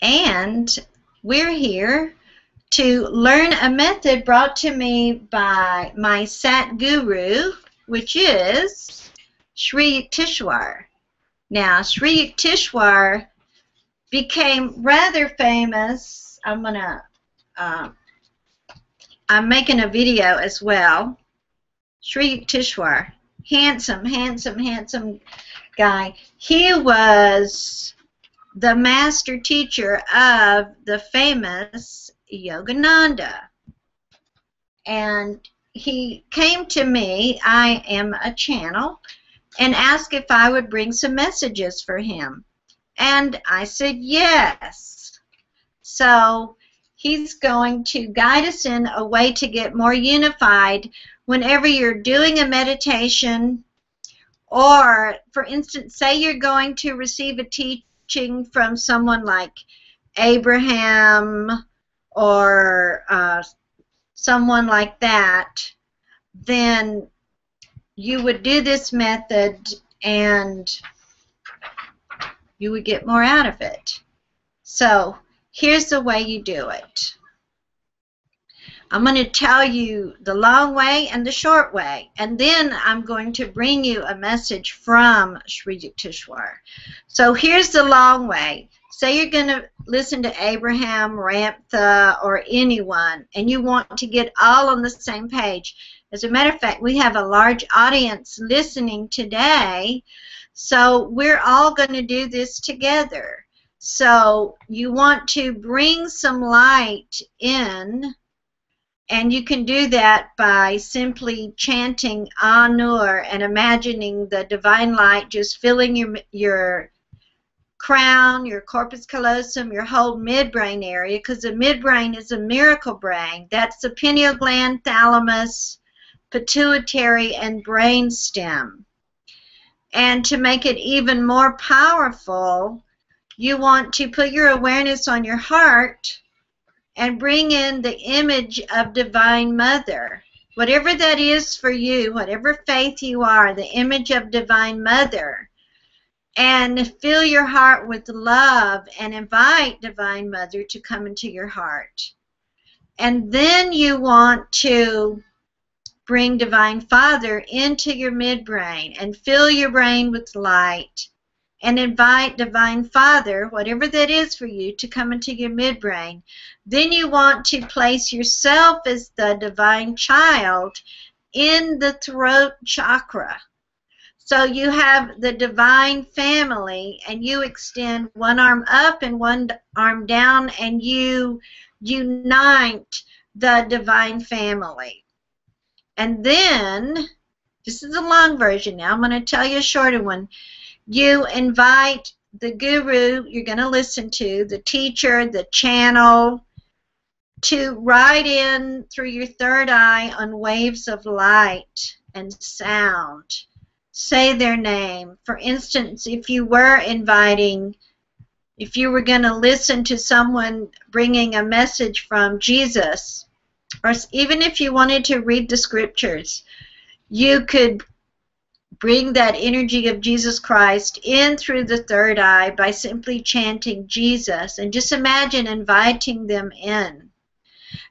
and we're here to learn a method brought to me by my Sat Guru, which is Sri Yukteswar. Now, Sri Yukteswar became rather famous. I'm making a video as well. Sri Yukteswar, handsome guy. He was the master teacher of the famous Yogananda. And he came to me, I am a channel, and asked if I would bring some messages for him. And I said yes. So he's going to guide us in a way to get more unified whenever you're doing a meditation, or, for instance, say you're going to receive a teaching from someone like Abraham or someone like that, then you would do this method and you would get more out of it. So here's the way you do it. I'm going to tell you the long way and the short way, and then I'm going to bring you a message from Sri Yukteswar. So here's the long way. Say you're going to listen to Abraham, Ramtha, or anyone, and you want to get all on the same page. As a matter of fact, we have a large audience listening today, so we're all going to do this together. So you want to bring some light in, and you can do that by simply chanting Anur and imagining the divine light just filling your crown, your corpus callosum, your whole midbrain area, because the midbrain is a miracle brain. That's the pineal gland, thalamus, pituitary, and brain stem. And to make it even more powerful, you want to put your awareness on your heart and bring in the image of Divine Mother. Whatever that is for you, whatever faith you are, the image of Divine Mother. And fill your heart with love and invite Divine Mother to come into your heart. And then you want to bring Divine Father into your midbrain and fill your brain with light. And invite Divine Father, whatever that is for you, to come into your midbrain. Then you want to place yourself as the divine child in the throat chakra. So you have the divine family, and you extend one arm up and one arm down, and you unite the divine family. And then, this is a long version now, I'm going to tell you a shorter one. You invite the guru you're going to listen to, the teacher, the channel, to ride in through your third eye on waves of light and sound. Say their name. For instance, if you were going to listen to someone bringing a message from Jesus, or even if you wanted to read the scriptures, you could bring that energy of Jesus Christ in through the third eye by simply chanting Jesus, and just imagine inviting them in.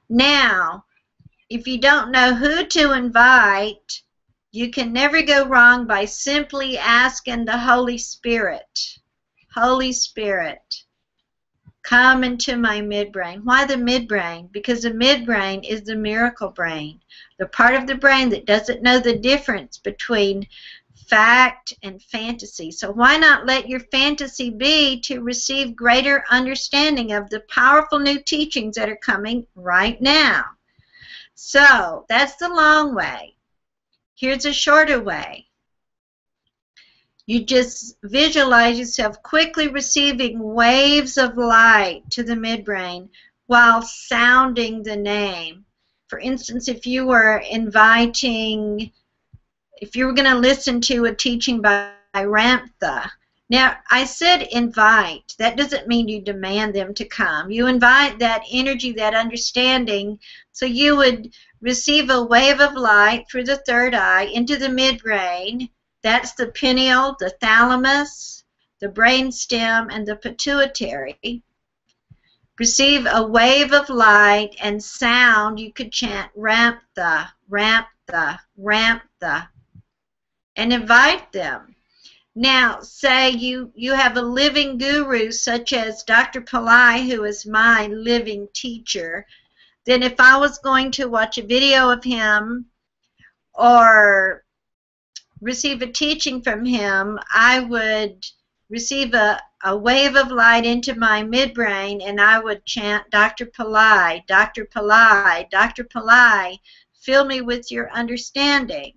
Now, if you don't know who to invite, you can never go wrong by simply asking the Holy Spirit, Holy Spirit, come into my midbrain. Why the midbrain? Because the midbrain is the miracle brain, the part of the brain that doesn't know the difference between fact and fantasy. So why not let your fantasy be to receive greater understanding of the powerful new teachings that are coming right now? So that's the long way. Here's a shorter way. You just visualize yourself quickly receiving waves of light to the midbrain while sounding the name. For instance, if you were going to listen to a teaching by Ramtha. Now, I said invite. That doesn't mean you demand them to come. You invite that energy, that understanding, so you would receive a wave of light through the third eye into the midbrain. That's the pineal, the thalamus, the brain stem, and the pituitary. receive a wave of light and sound. You could chant ramp the, ramp the, ramp the, and invite them. Now, say you have a living guru such as Dr. Pillai, who is my living teacher. Then if I was going to watch a video of him or receive a teaching from him, I would receive a wave of light into my midbrain, and I would chant, Dr. Pillai, Dr. Pillai, Dr. Pillai, fill me with your understanding.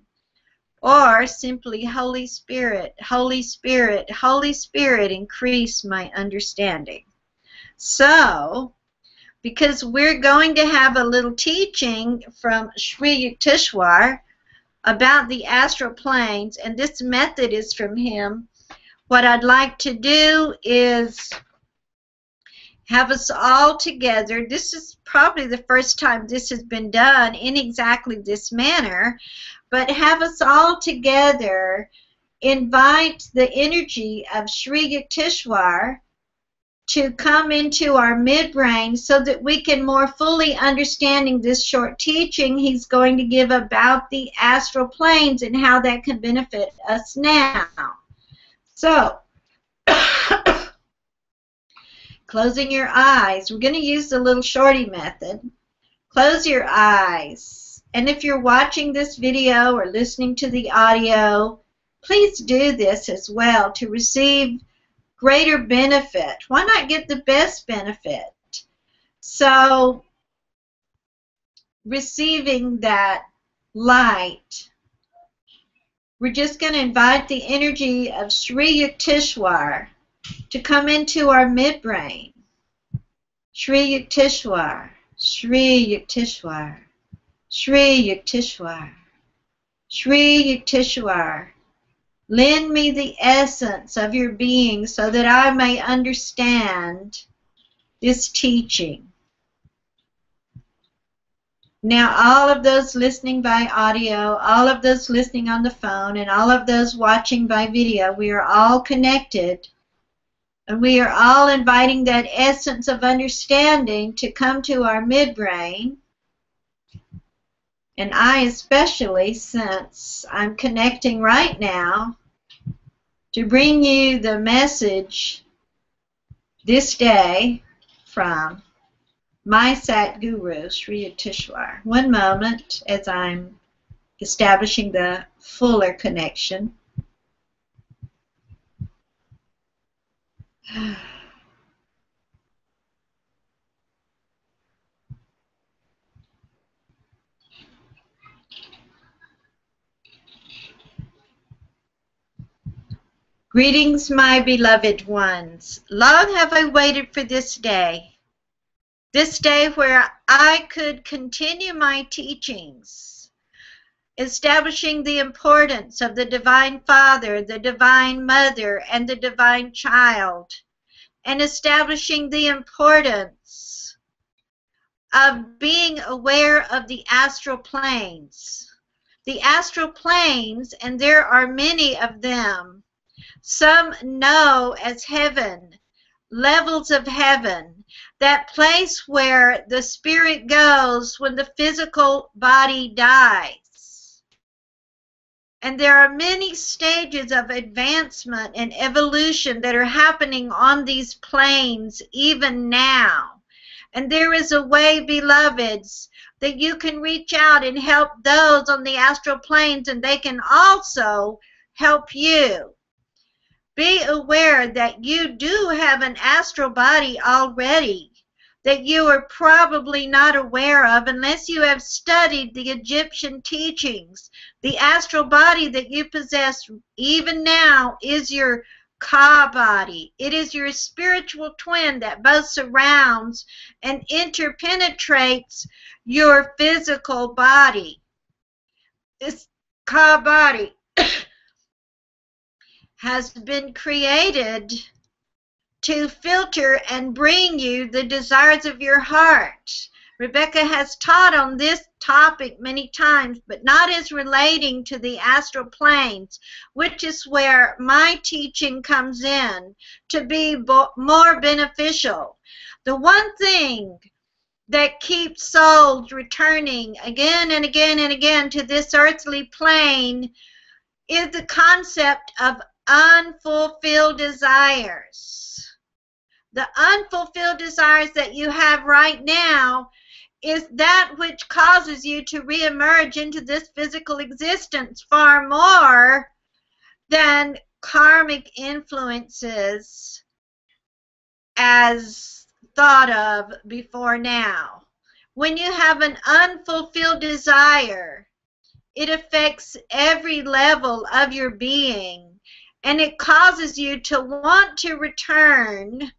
Or simply, Holy Spirit, Holy Spirit, Holy Spirit, increase my understanding. So, because we're going to have a little teaching from Sri Yukteswar about the astral planes, and this method is from him, what I'd like to do is have us all together. This is probably the first time this has been done in exactly this manner, but have us all together invite the energy of Sri Yukteswar to come into our midbrain so that we can more fully understanding this short teaching he's going to give about the astral planes and how that can benefit us now. So, closing your eyes. We're going to use the little shorty method. Close your eyes. And if you're watching this video or listening to the audio, please do this as well to receive greater benefit. Why not get the best benefit? So, receiving that light, we're just going to invite the energy of Sri Yukteswar to come into our midbrain. Sri Yukteswar, Sri Yukteswar, Sri Yukteswar, Sri Yukteswar. Lend me the essence of your being so that I may understand this teaching. Now, all of those listening by audio, all of those listening on the phone, and all of those watching by video, we are all connected. And we are all inviting that essence of understanding to come to our midbrain. And I especially, since I'm connecting right now, to bring you the message this day from my Sat Guru, Sri Yukteswar. One moment as I'm establishing the fuller connection. Greetings, my beloved ones. Long have I waited for this day where I could continue my teachings, establishing the importance of the Divine Father, the Divine Mother, and the Divine Child, and establishing the importance of being aware of the astral planes. The astral planes, and there are many of them, some know as heaven, levels of heaven, that place where the spirit goes when the physical body dies. And there are many stages of advancement and evolution that are happening on these planes even now. And there is a way, beloveds, that you can reach out and help those on the astral planes, and they can also help you. Be aware that you do have an astral body already that you are probably not aware of unless you have studied the Egyptian teachings. The astral body that you possess even now is your Ka body. It is your spiritual twin that both surrounds and interpenetrates your physical body. This Ka body has been created to filter and bring you the desires of your heart. Rebecca has taught on this topic many times, but not as relating to the astral planes, which is where my teaching comes in to be more beneficial. The one thing that keeps souls returning again and again and again to this earthly plane is the concept of unfulfilled desires. The unfulfilled desires that you have right now is that which causes you to reemerge into this physical existence far more than karmic influences as thought of before now. When you have an unfulfilled desire, it affects every level of your being, and it causes you to want to return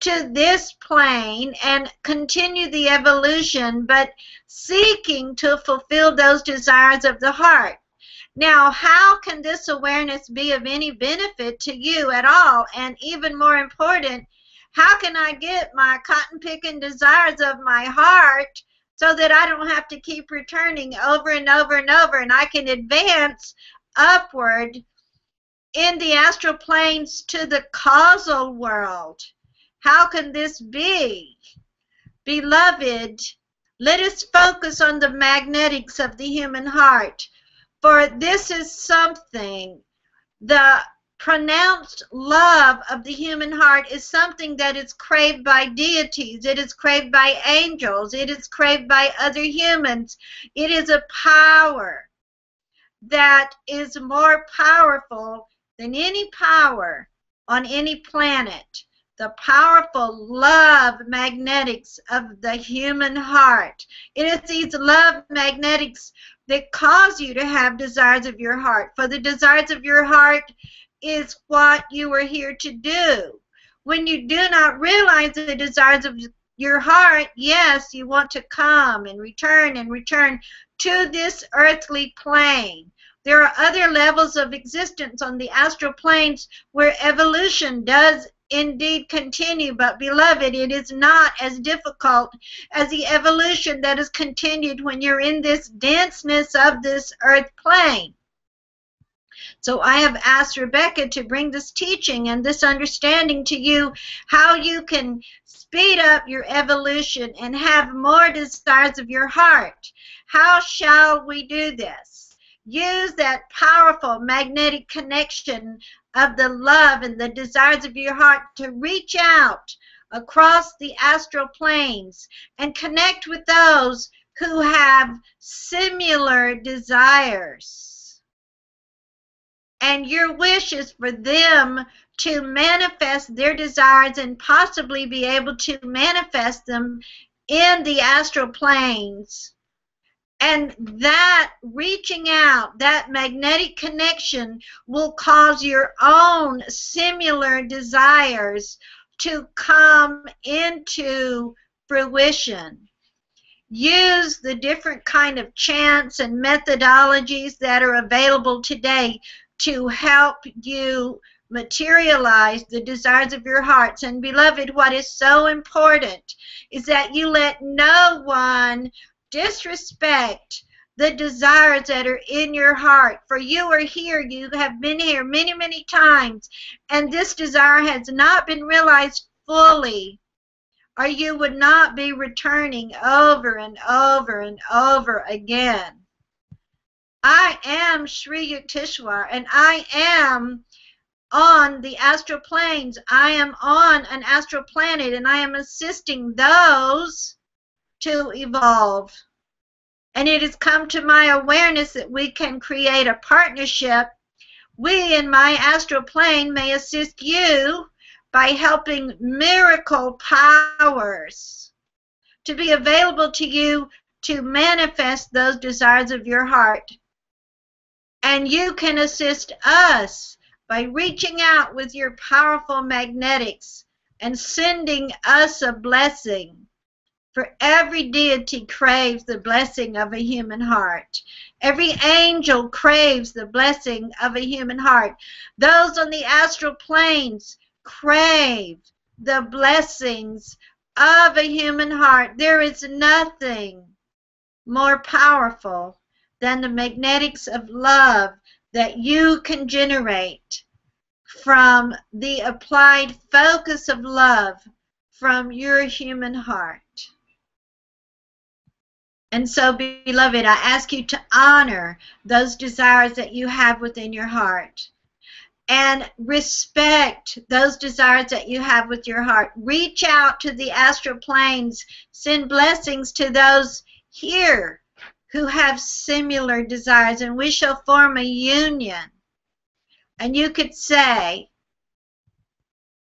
to this plane and continue the evolution, but seeking to fulfill those desires of the heart. Now, how can this awareness be of any benefit to you at all? And even more important, how can I get my cotton-picking desires of my heart so that I don't have to keep returning over and over and over, and I can advance upward in the astral planes to the causal world? How can this be? Beloved, let us focus on the magnetics of the human heart, for this is something. The pronounced love of the human heart is something that is craved by deities. It is craved by angels. It is craved by other humans. It is a power that is more powerful than any power on any planet. The powerful love magnetics of the human heart. It is these love magnetics that cause you to have desires of your heart. For the desires of your heart is what you are here to do. When you do not realize the desires of your heart, yes, you want to come and return to this earthly plane. There are other levels of existence on the astral planes where evolution does indeed continue, but beloved, it is not as difficult as the evolution that is continued when you're in this denseness of this earth plane. So I have asked Rebecca to bring this teaching and this understanding to you, how you can speed up your evolution and have more desires of your heart. How shall we do this? Use that powerful magnetic connection of the love and the desires of your heart to reach out across the astral planes and connect with those who have similar desires. And your wish is for them to manifest their desires and possibly be able to manifest them in the astral planes. And that reaching out, that magnetic connection will cause your own similar desires to come into fruition. Use the different kind of chants and methodologies that are available today to help you materialize the desires of your hearts. And beloved, what is so important is that you let no one disrespect the desires that are in your heart. For you are here, you have been here many, many times, and this desire has not been realized fully, or you would not be returning over and over and over again. I am Sri Yukteswar, and I am on the astral planes. I am on an astral planet, and I am assisting those to evolve. And it has come to my awareness that we can create a partnership. We in my astral plane may assist you by helping miracle powers to be available to you to manifest those desires of your heart. And you can assist us by reaching out with your powerful magnetics and sending us a blessing. For every deity craves the blessing of a human heart. Every angel craves the blessing of a human heart. Those on the astral planes crave the blessings of a human heart. There is nothing more powerful than the magnetics of love that you can generate from the applied focus of love from your human heart. And so, beloved, I ask you to honor those desires that you have within your heart and respect those desires that you have with your heart. Reach out to the astral planes. Send blessings to those here who have similar desires, and we shall form a union. And you could say,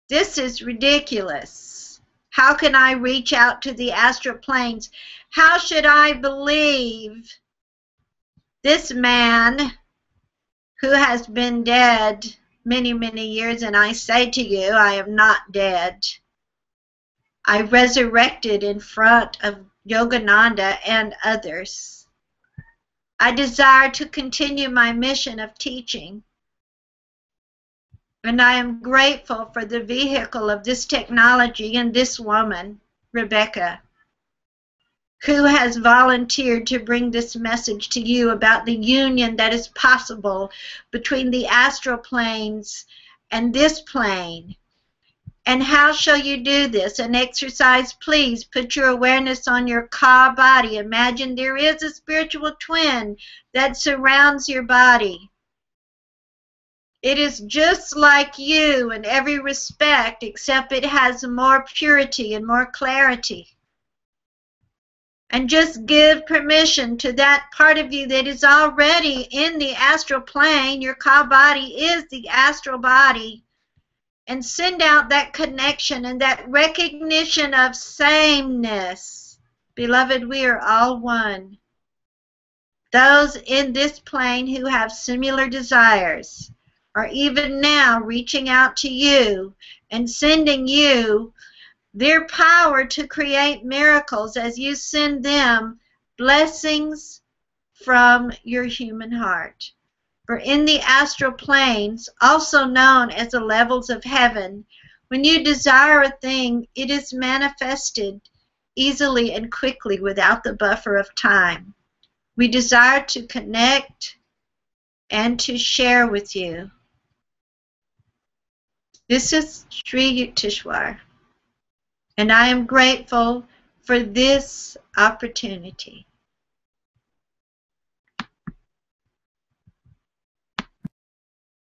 this is ridiculous. How can I reach out to the astral planes? How should I believe this man who has been dead many, many years? And I say to you, I am not dead. I resurrected in front of Yogananda and others. I desire to continue my mission of teaching. And I am grateful for the vehicle of this technology and this woman, Rebecca, who has volunteered to bring this message to you about the union that is possible between the astral planes and this plane. And how shall you do this? An exercise, please put your awareness on your Ka body. Imagine there is a spiritual twin that surrounds your body. It is just like you in every respect, except it has more purity and more clarity. And just give permission to that part of you that is already in the astral plane. Your Ka body is the astral body. And send out that connection and that recognition of sameness. Beloved, we are all one. Those in this plane who have similar desires are even now reaching out to you and sending you their power to create miracles as you send them blessings from your human heart. For in the astral planes, also known as the levels of heaven, when you desire a thing, it is manifested easily and quickly without the buffer of time. We desire to connect and to share with you. This is Sri Yukteswar, and I am grateful for this opportunity.